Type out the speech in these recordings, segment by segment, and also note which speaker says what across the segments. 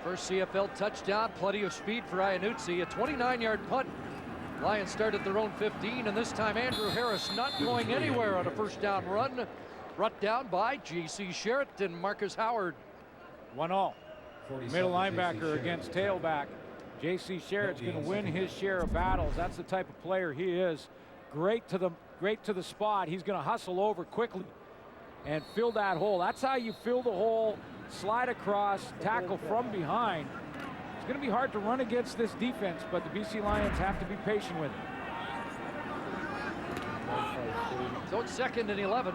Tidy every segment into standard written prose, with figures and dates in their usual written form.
Speaker 1: First CFL touchdown, plenty of speed for Iannuzzi. A 29-yard punt. Lions started their own 15, and this time Andrew Harris not going anywhere on a first down run. Brought down by J.C. Sherritt and Marcus Howard.
Speaker 2: 1-all. Middle linebacker against tailback. J.C. Sherritt's going to win his share of battles. That's the type of player he is. Great to the spot. He's going to hustle over quickly and fill that hole. That's how you fill the hole, slide across, tackle from behind. It's going to be hard to run against this defense, but the BC Lions have to be patient with it.
Speaker 1: So it's 2nd and 11.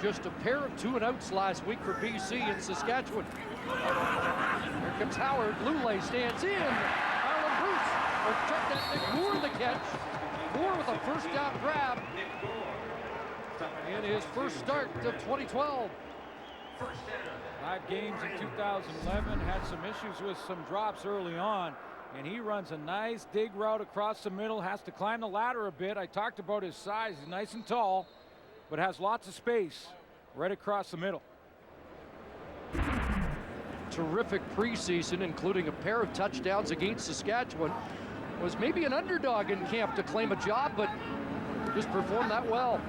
Speaker 1: Just a pair of 2-and-outs last week for BC in Saskatchewan. Here comes Howard. Lule stands in. Arlen Bruce will check that Nick Moore the catch. Moore with a first down grab in his first start of 2012.
Speaker 2: 5 games in 2011, had some issues with some drops early on, and he runs a nice dig route across the middle, has to climb the ladder a bit. I talked about his size. He's nice and tall, but has lots of space right across the middle.
Speaker 1: Terrific preseason, including a pair of touchdowns against Saskatchewan. Was maybe an underdog in camp to claim a job, but just performed that well.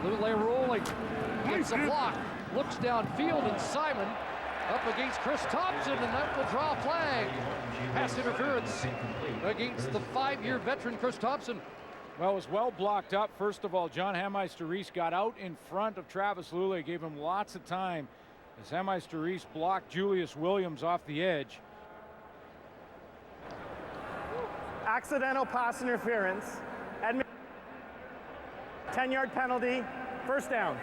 Speaker 1: Lule rolling, gets a block, looks downfield, and Simon up against Chris Thompson, and that will draw a flag. Pass interference against the 5-year veteran Chris Thompson.
Speaker 2: Well, it was well blocked up. First of all, John Hameister-Rees got out in front of Travis Lule, gave him lots of time as Hameister-Rees blocked Julius Williams off the edge.
Speaker 3: Accidental pass interference. 10-yard penalty, first down.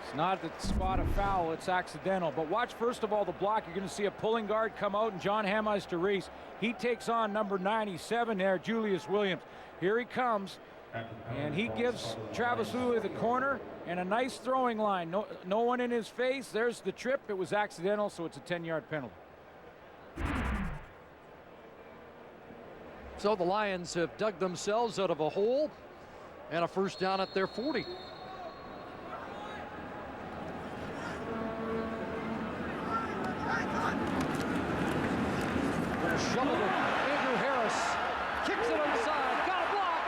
Speaker 2: It's not the spot of foul, it's accidental. But watch first of all the block. You're going to see a pulling guard come out, and John Hameister-Rees, he takes on number 97 there, Julius Williams. Here he comes, and he gives Travis Lule the corner and a nice throwing line. No one in his face. There's the trip. It was accidental, so it's a 10-yard penalty.
Speaker 1: So the Lions have dug themselves out of a hole and a first down at their 40. Shovel it. Andrew Harris kicks it outside. Got a block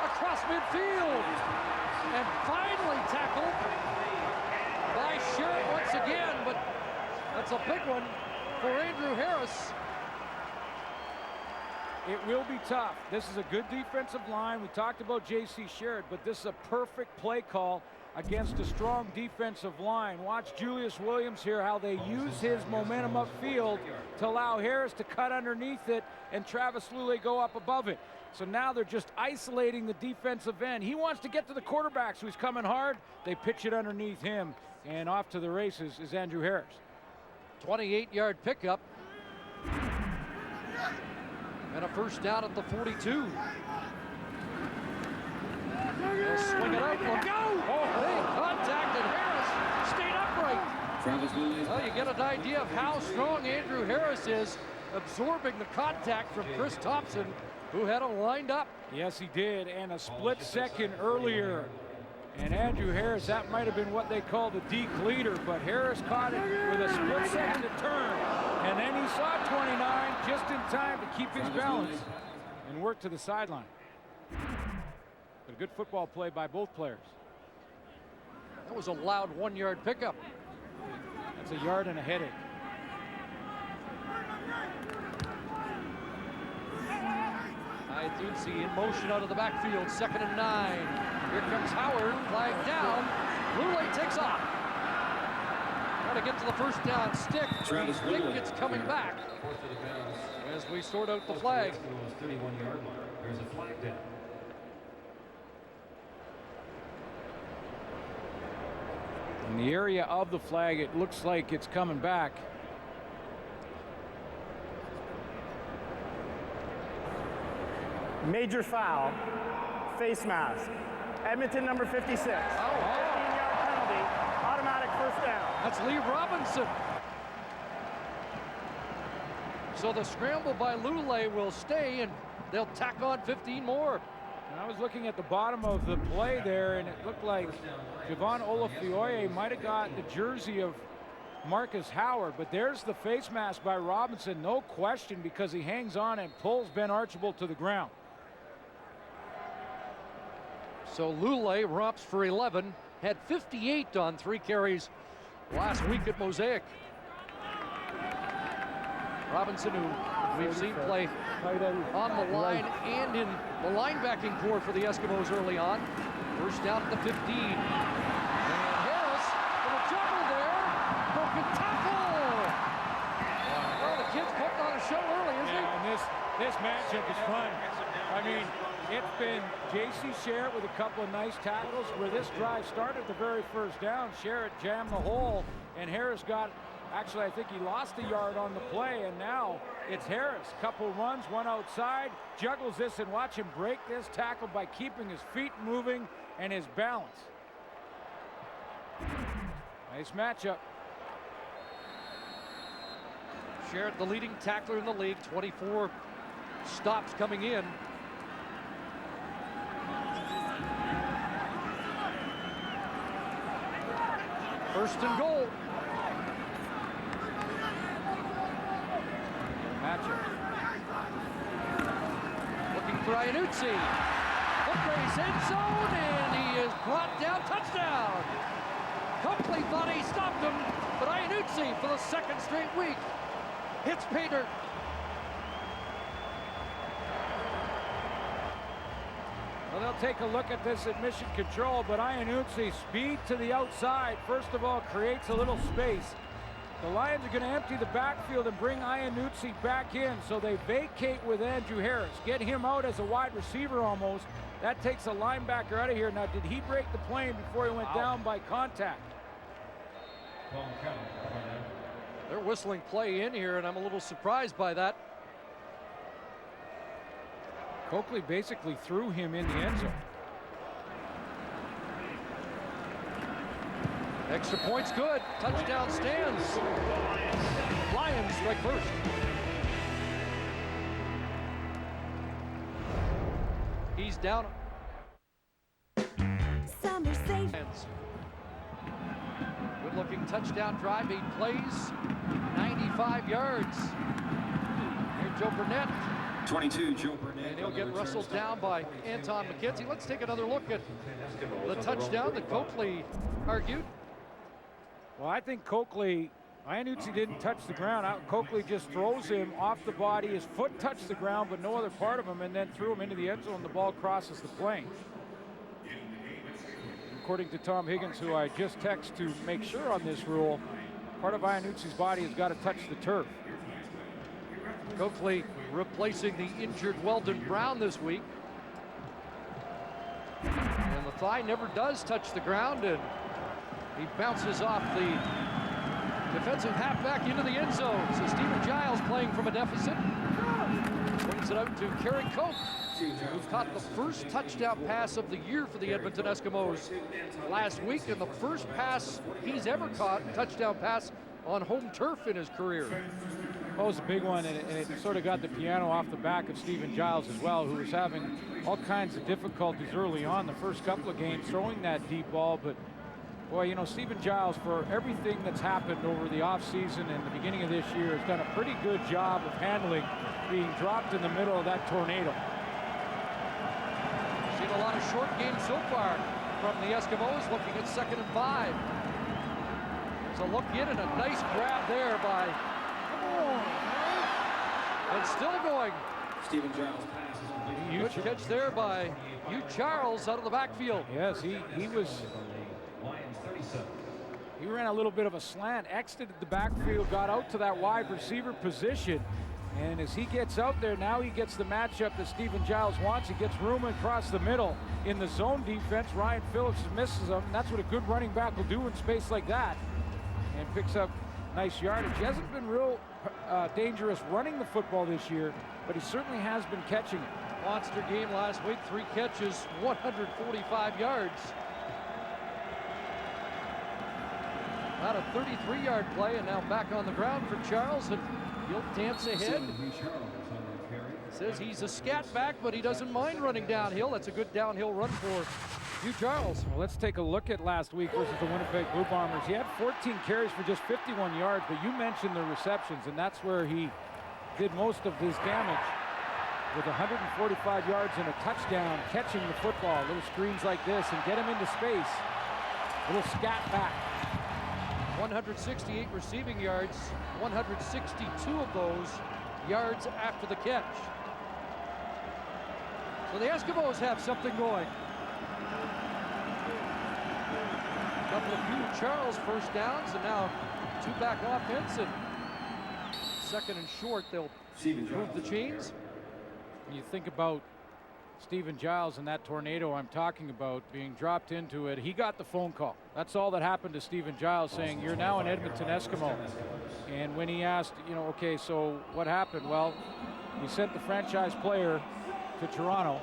Speaker 1: across midfield. And finally tackled by Sherritt once again, but that's a big one for Andrew Harris.
Speaker 2: It will be tough. This is a good defensive line. We talked about J.C. Sherritt, but this is a perfect play call against a strong defensive line. Watch Julius Williams here, how they use his momentum upfield to allow Harris to cut underneath it and Travis Lule go up above it. So now they're just isolating the defensive end. He wants to get to the quarterback, so he's coming hard. They pitch it underneath him, and off to the races is Andrew Harris.
Speaker 1: 28-yard pickup. And a first down at the 42. They'll swing it out. We'll go. Big contact, and Harris stayed upright. Well, you get an idea of how strong Andrew Harris is, absorbing the contact from Chris Thompson, who had him lined up.
Speaker 2: Yes, he did, and a split second earlier. And Andrew Harris, that might have been what they call the deke leader, but Harris caught it with a split second to turn. And then he saw 29 just in time to keep his balance and work to the sideline. But a good football play by both players.
Speaker 1: That was a loud 1-yard pickup.
Speaker 2: That's a yard and a headache.
Speaker 1: Iannuzzi in motion out of the backfield, 2nd and 9. Here comes Howard, flag down. Lule takes off. Got to get to the first down stick. We think it's coming back as we sort out the flag.
Speaker 4: 31-yard line. There's a flag down.
Speaker 2: In the area of the flag, it looks like it's coming back.
Speaker 3: Major foul, face mask. Edmonton number 56. 15-yard penalty, automatic first down.
Speaker 1: That's Lee Robinson. So the scramble by Lule will stay, and they'll tack on 15 more.
Speaker 2: I was looking at the bottom of the play there, and it looked like Javon Olafioye might have got the jersey of Marcus Howard, but there's the face mask by Robinson, no question, because he hangs on and pulls Ben Archibald to the ground.
Speaker 1: So Lule romps for 11, had 58 on 3 carries last week at Mosaic. Robinson, who we've seen play on the line and in the linebacking core for the Eskimos early on. First down at the 15. And Harris with a juggle there. Broken tackle. Well, the kid's putting on a show early, isn't he?
Speaker 2: And this matchup is fun. I mean, it's been J.C. Sherritt with a couple of nice tackles. Where this drive started the very first down, Sherritt jammed the hole, and Harris got, actually I think he lost a yard on the play, and now it's Harris. Couple runs, one outside, juggles this, and watch him break this tackle by keeping his feet moving and his balance. Nice matchup.
Speaker 1: Sherritt, the leading tackler in the league, 24 stops coming in. First and goal.
Speaker 2: Matchup.
Speaker 1: Looking for Iannuzzi. Foot race end zone, and he is brought down. Touchdown. Coakley thought he stopped him, but Iannuzzi for the 2nd straight week hits pay dirt.
Speaker 2: Well, they'll take a look at this at mission control, but Iannuzzi, speed to the outside, first of all, creates a little space. The Lions are going to empty the backfield and bring Iannuzzi back in, so they vacate with Andrew Harris, get him out as a wide receiver almost. That takes a linebacker out of here. Now, did he break the plane before he went down by contact?
Speaker 1: They're whistling play in here, and I'm a little surprised by that.
Speaker 2: Coakley basically threw him in the end zone.
Speaker 1: Extra points good. Touchdown stands. Lions strike first. He's down.
Speaker 5: Summer safe.
Speaker 1: Good looking touchdown drive. 8 plays, 95 yards. Here's Joe Burnett.
Speaker 4: 22, Joe Burnett.
Speaker 1: And he'll get wrestled down by Anton McKenzie. Let's take another look at the touchdown that Coakley argued.
Speaker 2: Well, I think Coakley, Iannuzzi didn't touch the ground. Coakley just throws him off the body. His foot touched the ground, but no other part of him, and then threw him into the end zone. The ball crosses the plane. According to Tom Higgins, who I just texted to make sure on this rule, part of Iannuzzi's body has got to touch the turf.
Speaker 1: Coakley replacing the injured Weldon Brown this week. And the thigh never does touch the ground, and he bounces off the defensive halfback into the end zone. So Stephen Giles playing from a deficit. Brings it out to Kerry Cope, who caught the first touchdown pass of the year for the Edmonton Eskimos last week, and the first pass he's ever caught, touchdown pass on home turf in his career.
Speaker 2: That was a big one, and it sort of got the piano off the back of Stephen Giles as well, who was having all kinds of difficulties early on the first couple of games throwing that deep ball. But boy, you know, Stephen Giles, for everything that's happened over the offseason and the beginning of this year, has done a pretty good job of handling being dropped in the middle of that tornado.
Speaker 1: Seen a lot of short games so far from the Eskimos, looking at 2nd and 5. There's a look in and a nice grab there by, and still going.
Speaker 4: Stephen Giles passes.
Speaker 1: Good catch there by Hugh Charles out of the backfield.
Speaker 2: Yes, he was.
Speaker 4: Lions 37.
Speaker 2: He ran a little bit of a slant, exited the backfield, got out to that wide receiver position. And as he gets out there, now he gets the matchup that Stephen Giles wants. He gets room across the middle in the zone defense. Ryan Phillips misses him. And that's what a good running back will do in space like that. And picks up nice yardage. He hasn't been real dangerous running the football this year, but he certainly has been catching it.
Speaker 1: Monster game last week, 3 catches, 145 yards. About a 33-yard play, and now back on the ground for Charles, and he'll dance ahead. Says he's a scat back, but he doesn't mind running downhill. That's a good downhill run for Hugh Charles.
Speaker 2: Well, let's take a look at last week versus the Winnipeg Blue Bombers. He had 14 carries for just 51 yards, but you mentioned the receptions, and that's where he did most of his damage, with 145 yards and a touchdown, catching the football. Little screens like this and get him into space. Little scat back.
Speaker 1: 168 receiving yards, 162 of those yards after the catch. So the Eskimos have something going. A couple of Hugh Charles first downs, and now two-back offense, and second and short, they'll move the chains.
Speaker 2: You think about Stephen Giles and that tornado I'm talking about being dropped into it. He got the phone call. That's all that happened to Stephen Giles, saying, "You're now an Edmonton Eskimo." And when he asked, okay, so what happened? Well, we sent the franchise player to Toronto,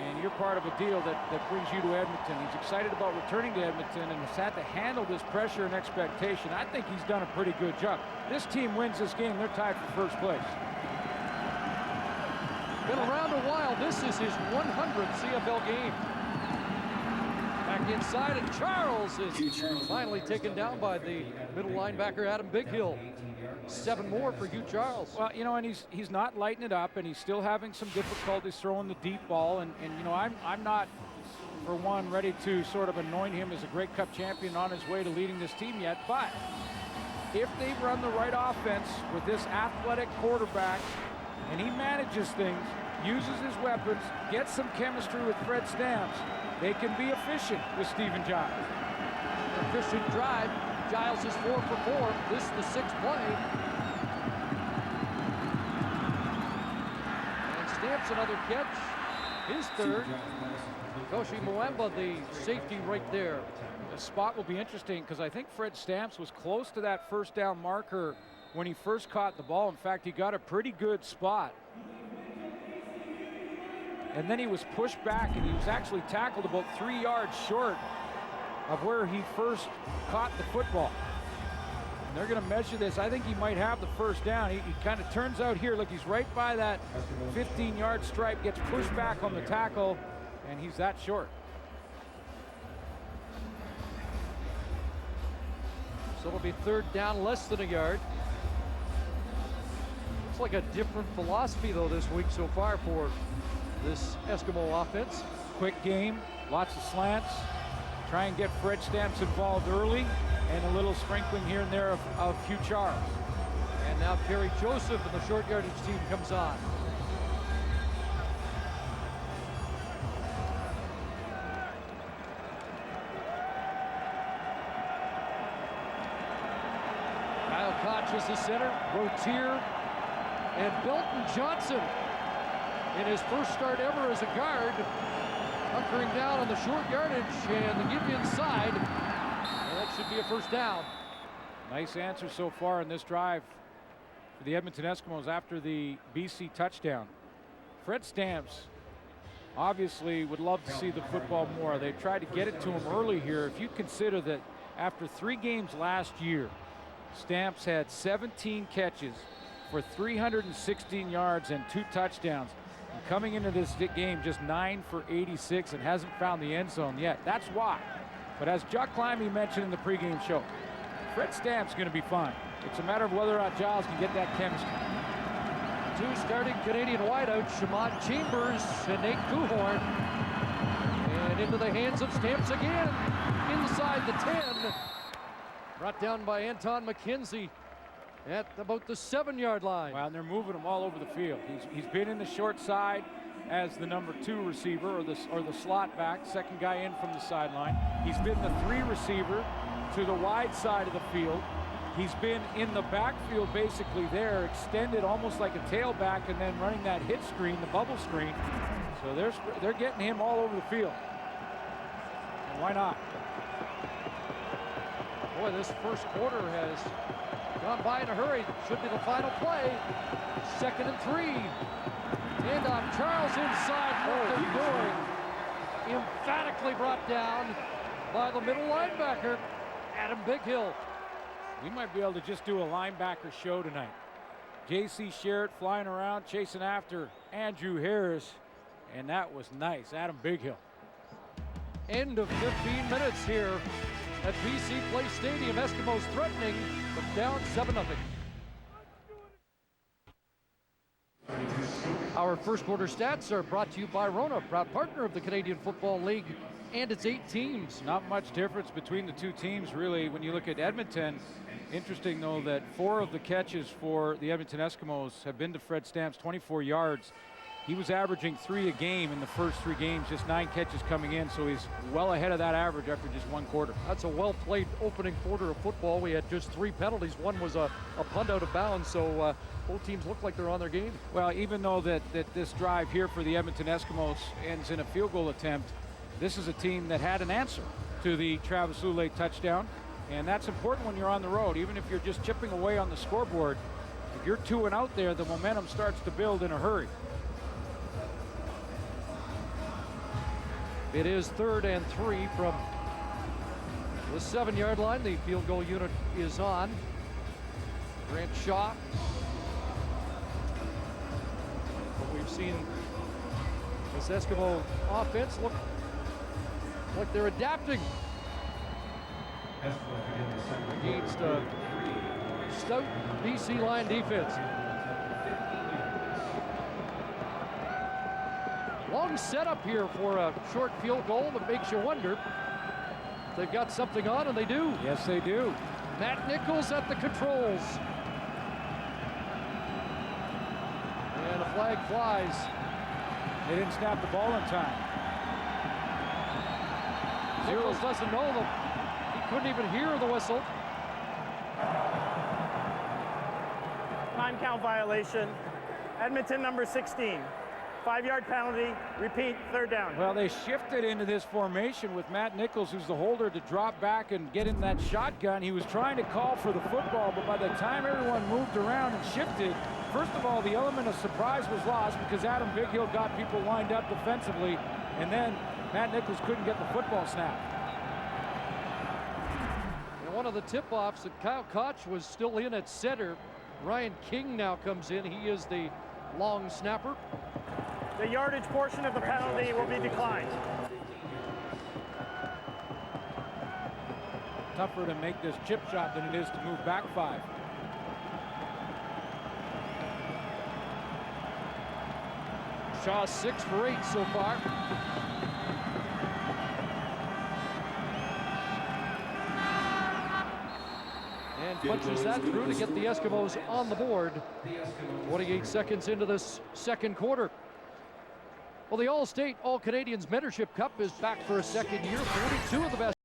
Speaker 2: and you're part of a deal that brings you to Edmonton. He's excited about returning to Edmonton and has had to handle this pressure and expectation. I think he's done a pretty good job. This team wins this game, they're tied for first place.
Speaker 1: Been around a while. This is his 100th CFL game. Back inside, and Charles is finally taken down by the middle linebacker, Adam Bighill. 7 more for Hugh Charles.
Speaker 2: Well, and he's not lighting it up, and he's still having some difficulties throwing the deep ball. And I'm not, for one, ready to sort of anoint him as a Grey Cup champion on his way to leading this team yet. But if they run the right offense with this athletic quarterback, and he manages things, uses his weapons, gets some chemistry with Fred Stamps, they can be efficient with Stephen Giles.
Speaker 1: Efficient drive. Giles is 4 for 4. This is the 6th play. And Stamps another catch. His 3rd. Koshi Mwamba, the safety right there.
Speaker 2: The spot will be interesting because I think Fred Stamps was close to that first down marker when he first caught the ball. In fact, he got a pretty good spot. And then he was pushed back, and he was actually tackled about 3 yards short of where he first caught the football. And they're going to measure this. I think he might have the first down. He kind of turns out here. Look, he's right by that 15-yard stripe, gets pushed back on the tackle, and he's that short.
Speaker 1: So it'll be 3rd down, less than a yard. Looks like a different philosophy, though, this week so far for this Eskimo offense.
Speaker 2: Quick game, lots of slants. Try and get Fred Stamps involved early, and a little sprinkling here and there of Hugh Charles.
Speaker 1: And now Kerry Joseph and the short yardage team comes on. Kyle Koch is the center, Rotier, and Belton Johnson in his first start ever as a guard, hunkering down on the short yardage, and the give inside. Well, that should be a first down.
Speaker 2: Nice answer so far in this drive for the Edmonton Eskimos after the BC touchdown. Fred Stamps obviously would love to see the football more. They tried to get it to him early here. If you consider that after 3 games last year, Stamps had 17 catches for 316 yards and 2 touchdowns. And coming into this game, just 9 for 86 and hasn't found the end zone yet. That's why. But as Chuck Climby mentioned in the pregame show, Fred Stamps going to be fine. It's a matter of whether or not Giles can get that chemistry.
Speaker 1: 2 starting Canadian wideouts, Shamon Chambers and Nate Kuhorn. And into the hands of Stamps again, inside the 10. Brought down by Anton McKenzie at about the 7-yard line.
Speaker 2: Well, and they're moving him all over the field. He's been in the short side as the number 2 receiver or the slot back, second guy in from the sideline. He's been the 3 receiver to the wide side of the field. He's been in the backfield basically there, extended almost like a tailback, and then running that hit screen, the bubble screen. So they're getting him all over the field. And why not?
Speaker 1: Boy, this first quarter has gone by in a hurry. Should be the final play. 2nd and 3. And on Charles inside, what they're doing. Emphatically brought down by the middle linebacker, Adam Bighill.
Speaker 2: We might be able to just do a linebacker show tonight. J.C. Sherritt flying around, chasing after Andrew Harris, and that was nice. Adam Bighill.
Speaker 1: End of 15 minutes here at BC Place Stadium. Eskimos threatening, but down 7-0. Our first quarter stats are brought to you by Rona, proud partner of the Canadian Football League and its 8 teams.
Speaker 2: Not much difference between the two teams, really, when you look at Edmonton. Interesting, though, that 4 of the catches for the Edmonton Eskimos have been to Fred Stamps, 24 yards. He was averaging 3 a game in the first 3 games, just 9 catches coming in, so he's well ahead of that average after just 1 quarter.
Speaker 1: That's a well-played opening quarter of football. We had just 3 penalties. One was a punt out of bounds, so both teams look like they're on their game.
Speaker 2: Well, even though that this drive here for the Edmonton Eskimos ends in a field goal attempt, this is a team that had an answer to the Travis Lulay touchdown, and that's important when you're on the road. Even if you're just chipping away on the scoreboard, if you're 2 and out there, the momentum starts to build in a hurry.
Speaker 1: It is 3rd and 3 from the 7-yard line. The field goal unit is on. Grant Shaw. But we've seen this Eskimo offense look like they're adapting against a stout BC line defense. Long setup here for a short field goal that makes you wonder if they've got something on, and they do.
Speaker 2: Yes, they do.
Speaker 1: Matt Nichols at the controls. And a flag flies.
Speaker 2: They didn't snap the ball in time.
Speaker 1: Nichols doesn't know them. He couldn't even hear the whistle.
Speaker 3: Time count violation. Edmonton number 16. 5-yard penalty, repeat, 3rd down.
Speaker 2: Well, they shifted into this formation with Matt Nichols, who's the holder, to drop back and get in that shotgun. He was trying to call for the football, but by the time everyone moved around and shifted, first of all, the element of surprise was lost because Adam Bighill got people lined up defensively, and then Matt Nichols couldn't get the football snap.
Speaker 1: And one of the tip-offs that Kyle Koch was still in at center. Ryan King now comes in. He is the long snapper.
Speaker 3: The yardage portion of the penalty will be declined.
Speaker 2: Tougher to make this chip shot than it is to move back 5.
Speaker 1: Shaw 6 for 8 so far. And punches that through to get the Eskimos on the board. 28 seconds into this second quarter. Well, the All-State, All-Canadians Mentorship Cup is back for a second year. 42 of the best